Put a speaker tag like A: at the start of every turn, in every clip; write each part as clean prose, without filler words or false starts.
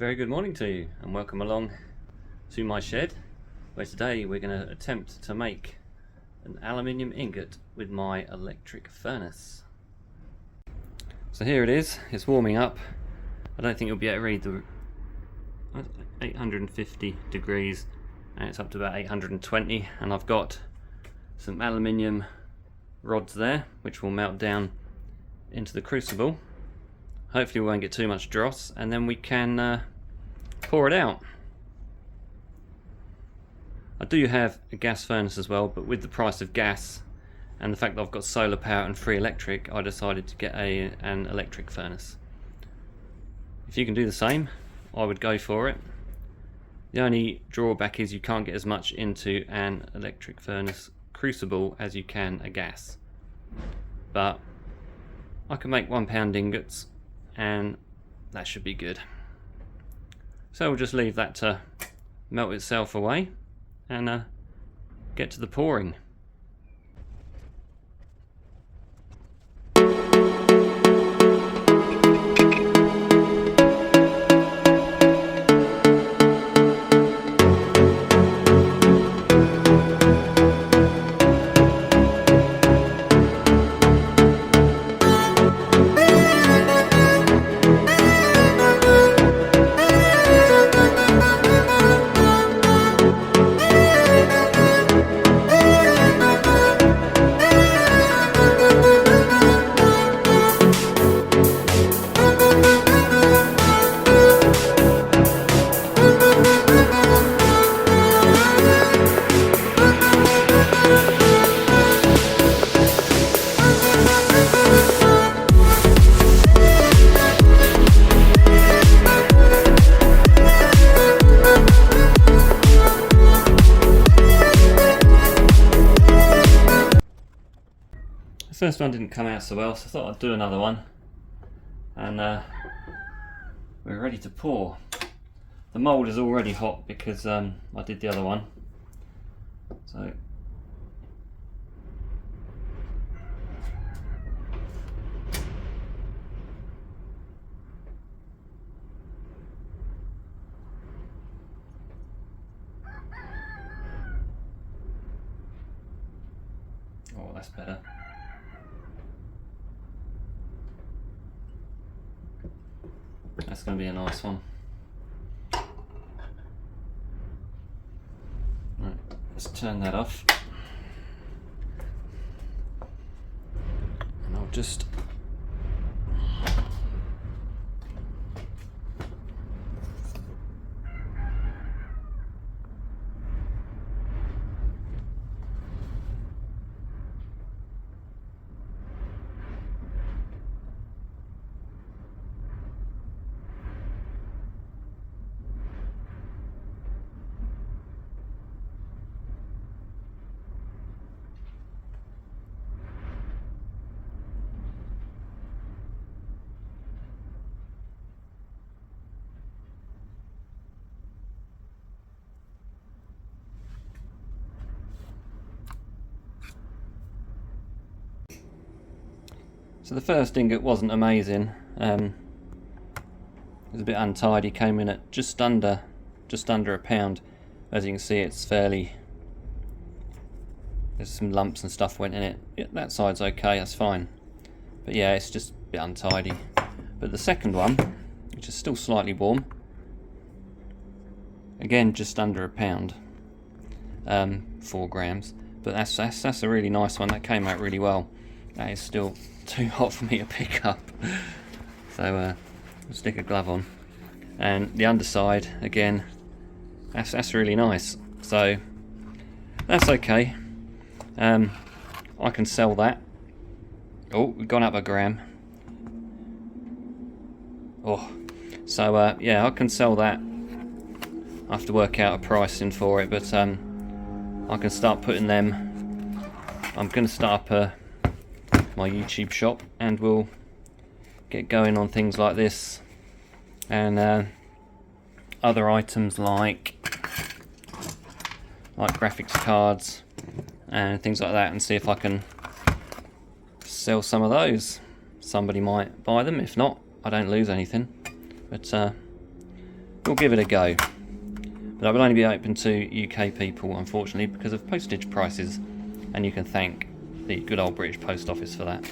A: very good morning to you and welcome along to my shed, where today we're going to attempt to make an aluminium ingot with my electric furnace. So here it is, it's warming up. I don't think you'll be able to read the 850 degrees and it's up to about 820, and I've got some aluminium rods there which will melt down into the crucible. Hopefully we won't get too much dross, and then we can pour it out. I do have a gas furnace as well, but with the price of gas and the fact that I've got solar power and free electric, I decided to get an electric furnace. If you can do the same, I would go for it. The only drawback is you can't get as much into an electric furnace crucible as you can a gas. But I can make £1 ingots and that should be good. So we'll just leave that to melt itself away and get to the pouring. The first one didn't come out so well, so I thought I'd do another one, and we're ready to pour. The mould is already hot because I did the other one, so oh, that's better. That's going to be a nice one. Right, let's turn that off. And I'll just So the first ingot wasn't amazing. It was a bit untidy. Came in at just under a pound. As you can see, it's fairly. There's some lumps and stuff went in it. Yeah, that side's okay. That's fine. But yeah, it's just a bit untidy. But the second one, which is still slightly warm, again just under a pound, 4 grams. But that's a really nice one. That came out really well. That is still too hot for me to pick up, so I'll stick a glove on. And the underside again, that's really nice, so that's okay. I can sell that. Oh, we've gone up a gram. Oh, so yeah, I can sell that. I have to work out a pricing for it, but I can start putting them. I'm going to start up my YouTube shop, and we'll get going on things like this and other items like graphics cards and things like that, and see if I can sell some of those. Somebody might buy them. If not, I don't lose anything. But we'll give it a go. But I will only be open to UK people, unfortunately, because of postage prices, and you can thank the good old British Post Office for that.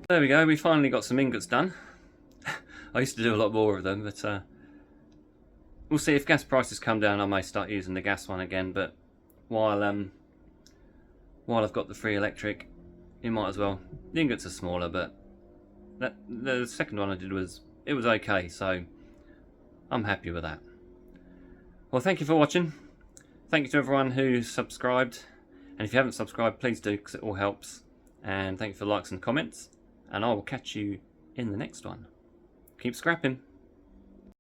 A: There we go, we finally got some ingots done. I used to do a lot more of them, but we'll see. If gas prices come down, I may start using the gas one again, but while I've got the free electric, you might as well. The ingots are smaller, but the second one I did was okay, so I'm happy with that. Well, thank you for watching. Thank you to everyone who subscribed, and if you haven't subscribed, please do, because it all helps. And thank you for the likes and comments, and I will catch you in the next one. Keep scrapping.